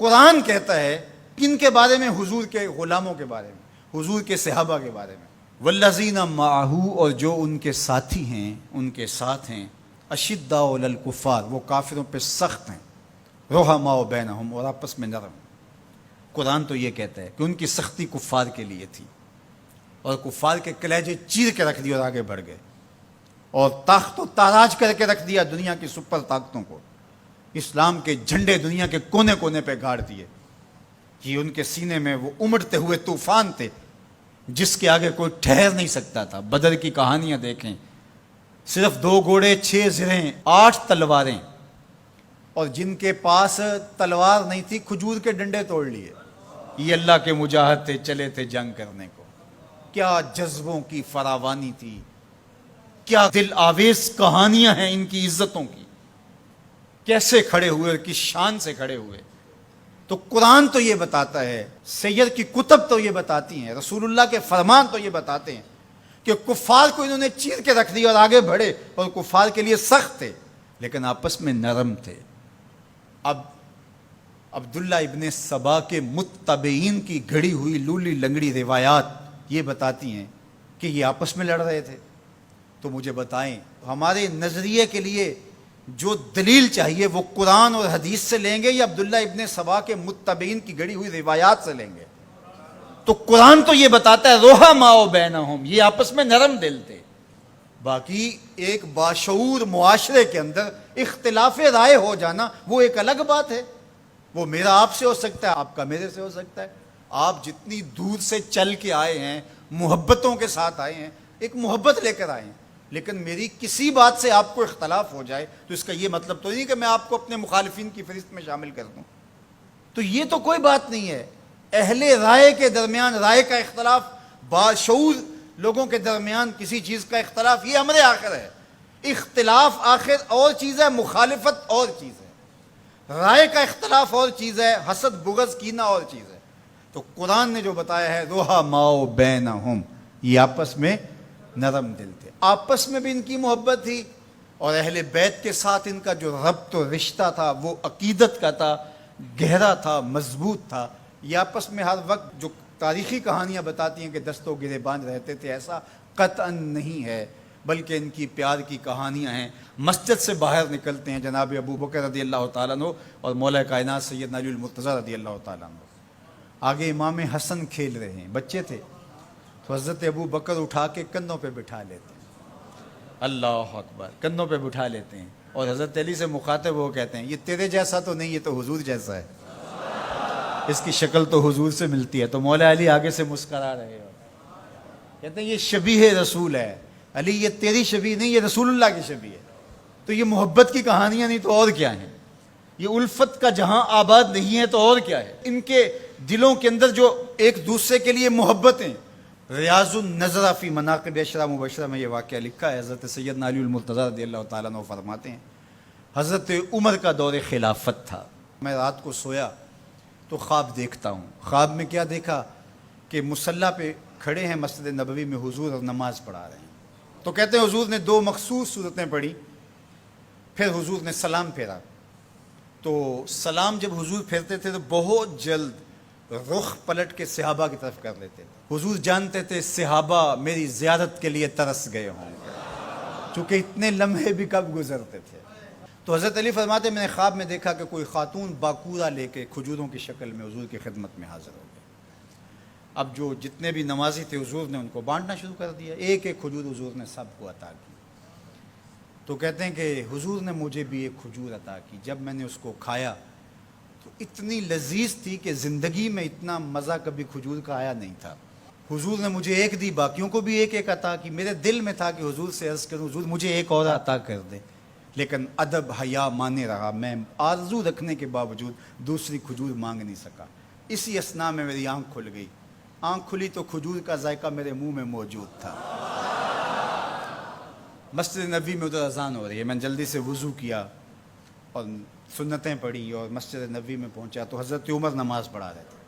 قرآن کہتا ہے کن کے بارے میں؟ حضور کے غلاموں کے بارے میں، حضور کے صحابہ کے بارے میں۔ والذین معہ، اور جو ان کے ساتھی ہیں، ان کے ساتھ ہیں، اشداء علی الکفار، وہ کافروں پہ سخت ہیں، رحماء بینہم، اور آپس میں نرم۔ قرآن تو یہ کہتا ہے کہ ان کی سختی کفار کے لیے تھی، اور کفار کے کلیجے چیر کے رکھ دیے اور آگے بڑھ گئے، اور تاخت و تاراج کر کے رکھ دیا دنیا کی سپر طاقتوں کو، اسلام کے جھنڈے دنیا کے کونے کونے پہ گاڑ دیے۔ یہ ان کے سینے میں وہ امڑتے ہوئے طوفان تھے جس کے آگے کوئی ٹھہر نہیں سکتا تھا۔ بدر کی کہانیاں دیکھیں، صرف 2 گھوڑے، 6 زرہیں، 8 تلواریں، اور جن کے پاس تلوار نہیں تھی کھجور کے ڈنڈے توڑ لیے۔ یہ اللہ کے مجاہد تھے، چلے تھے جنگ کرنے کو۔ کیا جذبوں کی فراوانی تھی، کیا دل آویز کہانیاں ہیں ان کی عزتوں کی، کیسے کھڑے ہوئے اور کس شان سے کھڑے ہوئے۔ تو قرآن تو یہ بتاتا ہے، سید کی کتب تو یہ بتاتی ہیں، رسول اللہ کے فرمان تو یہ بتاتے ہیں کہ کفار کو انہوں نے چیر کے رکھ دیا اور آگے بڑھے، اور کفار کے لیے سخت تھے لیکن آپس میں نرم تھے۔ اب عبداللہ ابن سبا کے متبعین کی گھڑی ہوئی لولی لنگڑی روایات یہ بتاتی ہیں کہ یہ آپس میں لڑ رہے تھے۔ تو مجھے بتائیں، ہمارے نظریے کے لیے جو دلیل چاہیے وہ قرآن اور حدیث سے لیں گے یا عبداللہ ابن سبا کے متبعین کی گھڑی ہوئی روایات سے لیں گے؟ تو قرآن تو یہ بتاتا ہے رحماء بینہم، یہ آپس میں نرم دل تھے۔ باقی ایک باشعور معاشرے کے اندر اختلاف رائے ہو جانا وہ ایک الگ بات ہے، وہ میرا آپ سے ہو سکتا ہے، آپ کا میرے سے ہو سکتا ہے۔ آپ جتنی دور سے چل کے آئے ہیں، محبتوں کے ساتھ آئے ہیں، ایک محبت لے کر آئے ہیں، لیکن میری کسی بات سے آپ کو اختلاف ہو جائے تو اس کا یہ مطلب تو نہیں کہ میں آپ کو اپنے مخالفین کی فہرست میں شامل کر دوں۔ تو یہ تو کوئی بات نہیں ہے۔ اہل رائے کے درمیان رائے کا اختلاف، باشعور لوگوں کے درمیان کسی چیز کا اختلاف، یہ امر آخر ہے۔ اختلاف آخر اور چیز ہے، مخالفت اور چیز ہے، رائے کا اختلاف اور چیز ہے، حسد بغض کینہ اور چیز ہے۔ تو قرآن نے جو بتایا ہے رحماء بینہم، یہ آپس میں نرم دل تھے، آپس میں بھی ان کی محبت تھی، اور اہل بیت کے ساتھ ان کا جو ربط و رشتہ تھا وہ عقیدت کا تھا، گہرا تھا، مضبوط تھا۔ یہ آپس میں ہر وقت جو تاریخی کہانیاں بتاتی ہیں کہ دستوں گریباں رہتے تھے، ایسا قطعاً نہیں ہے، بلکہ ان کی پیار کی کہانیاں ہیں۔ مسجد سے باہر نکلتے ہیں جناب ابو بکر رضی اللہ تعالیٰ عنہ اور مولا کائنات سیدنا علی المرتضیٰ رضی اللہ تعالیٰ عنہ، آگے امام حسن کھیل رہے ہیں، بچے تھے، تو حضرت ابو بکر اٹھا کے کندھوں پہ بٹھا لیتے ہیں، اللہ اکبر، کندھوں پہ بٹھا لیتے ہیں، اور حضرت علی سے مخاطب وہ کہتے ہیں یہ تیرے جیسا تو نہیں، یہ تو حضور جیسا ہے، اس کی شکل تو حضور سے ملتی ہے۔ تو مولا علی آگے سے مسکرا رہے ہو، کہتے ہیں یہ شبیہ رسول ہے، علی یہ تیری شبیہ نہیں، یہ رسول اللہ کی شبیہ ہے۔ تو یہ محبت کی کہانیاں نہیں تو اور کیا ہیں؟ یہ الفت کا جہاں آباد نہیں ہے تو اور کیا ہے؟ ان کے دلوں کے اندر جو ایک دوسرے کے لیے محبتیں۔ ریاض النظرہ فی مناقب اشرا مبشرہ میں یہ واقعہ لکھا ہے، حضرت سیدنا علی المرتضیٰ رضی اللہ تعالیٰ عنہ فرماتے ہیں حضرت عمر کا دور خلافت تھا، میں رات کو سویا تو خواب دیکھتا ہوں۔ خواب میں کیا دیکھا کہ مصلی پہ کھڑے ہیں مسجد نبوی میں حضور اور نماز پڑھا رہے ہیں۔ تو کہتے ہیں حضور نے 2 مخصوص صورتیں پڑھی، پھر حضور نے سلام پھیرا، تو سلام جب حضور پھیرتے تھے تو بہت جلد رخ پلٹ کے صحابہ کی طرف کر لیتے تھے۔ حضور جانتے تھے صحابہ میری زیارت کے لیے ترس گئے ہوں گے، چونکہ اتنے لمحے بھی کب گزرتے تھے۔ تو حضرت علی فرماتے میں نے خواب میں دیکھا کہ کوئی خاتون باکورہ لے کے کھجوروں کی شکل میں حضور کی خدمت میں حاضر ہو گئی۔ اب جو جتنے بھی نمازی تھے حضور نے ان کو بانٹنا شروع کر دیا، ایک ایک کھجور حضور نے سب کو عطا کی۔ تو کہتے ہیں کہ حضور نے مجھے بھی ایک کھجور عطا کی، جب میں نے اس کو کھایا تو اتنی لذیذ تھی کہ زندگی میں اتنا مزہ کبھی کھجور کا آیا نہیں تھا۔ حضور نے مجھے ایک دی، باقیوں کو بھی ایک ایک عطا کی۔ میرے دل میں تھا کہ حضور سے عرض کروں حضور مجھے ایک اور عطا کر دے، لیکن ادب حیا مانے رہا، میں آرزو رکھنے کے باوجود دوسری کھجور مانگ نہیں سکا۔ اسی اثناء میں میری آنکھ کھل گئی، آنکھ کھلی تو کھجور کا ذائقہ میرے منہ میں موجود تھا۔ مسجد نبوی میں ادھر اذان ہو رہی ہے، میں نے جلدی سے وضو کیا اور سنتیں پڑھی اور مسجد نبوی میں پہنچا تو حضرت عمر نماز پڑھا رہے تھے،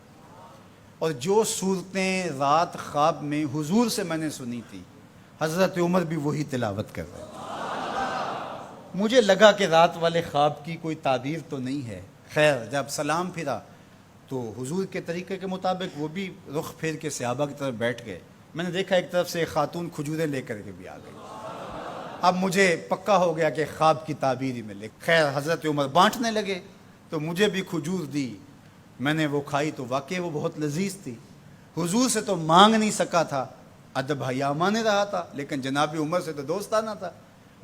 اور جو صورتیں رات خواب میں حضور سے میں نے سنی تھی حضرت عمر بھی وہی تلاوت کر رہے تھے۔ مجھے لگا کہ رات والے خواب کی کوئی تعبیر تو نہیں ہے۔ خیر جب سلام پھرا تو حضور کے طریقے کے مطابق وہ بھی رخ پھیر کے صحابہ کی طرف بیٹھ گئے. میں نے دیکھا ایک طرف سے ایک خاتون کھجوریں لے کر کے بھی آ گئی. اب مجھے پکا ہو گیا کہ خواب کی تعبیر ہی میں لے. خیر حضرت عمر بانٹنے لگے تو مجھے بھی کھجور دی. میں نے وہ کھائی تو واقعی وہ بہت لذیذ تھی. حضور سے تو مانگ نہیں سکا تھا, ادب حیا مانے رہا تھا, لیکن جناب عمر سے تو دوستانہ تھا.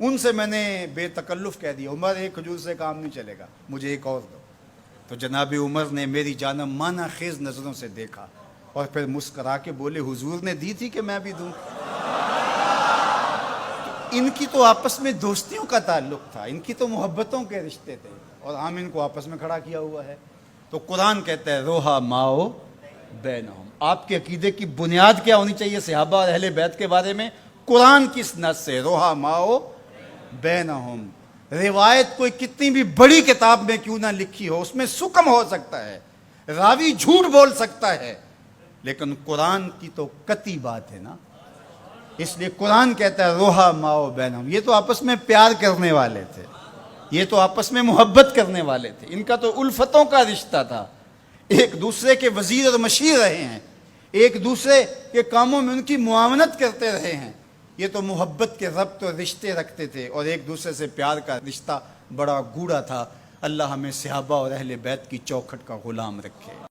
ان سے میں نے بے تکلف کہہ دیا, عمر ایک کھجور سے کام نہیں چلے گا, مجھے ایک اور دو. تو جناب عمر نے میری جانب مانا خیز نظروں سے دیکھا اور پھر مسکرا کے بولے, حضور نے دی تھی کہ میں بھی دوں. ان کی تو آپس میں دوستیوں کا تعلق تھا, ان کی تو محبتوں کے رشتے تھے, اور ہم ان کو آپس میں کھڑا کیا ہوا ہے. تو قرآن کہتا ہے روحا ماؤ بینہم. آپ کے عقیدے کی بنیاد کیا ہونی چاہیے صحابہ اور اہل بیت کے بارے میں؟ قرآن کس نص سے؟ روحا ماؤ بینہم. روایت کوئی کتنی بھی بڑی کتاب میں کیوں نہ لکھی ہو, اس میں سکم ہو سکتا ہے, راوی جھوٹ بول سکتا ہے, لیکن قرآن کی تو قطعی بات ہے نا. اس لیے قرآن کہتا ہے روحا ماؤ بینہم. یہ تو آپس میں پیار کرنے والے تھے, یہ تو آپس میں محبت کرنے والے تھے, ان کا تو الفتوں کا رشتہ تھا, ایک دوسرے کے وزیر اور مشیر رہے ہیں, ایک دوسرے کے کاموں میں ان کی معاونت کرتے رہے ہیں. یہ تو محبت کے ربط اور رشتے رکھتے تھے, اور ایک دوسرے سے پیار کا رشتہ بڑا گوڑا تھا. اللہ ہمیں صحابہ اور اہل بیت کی چوکھٹ کا غلام رکھے.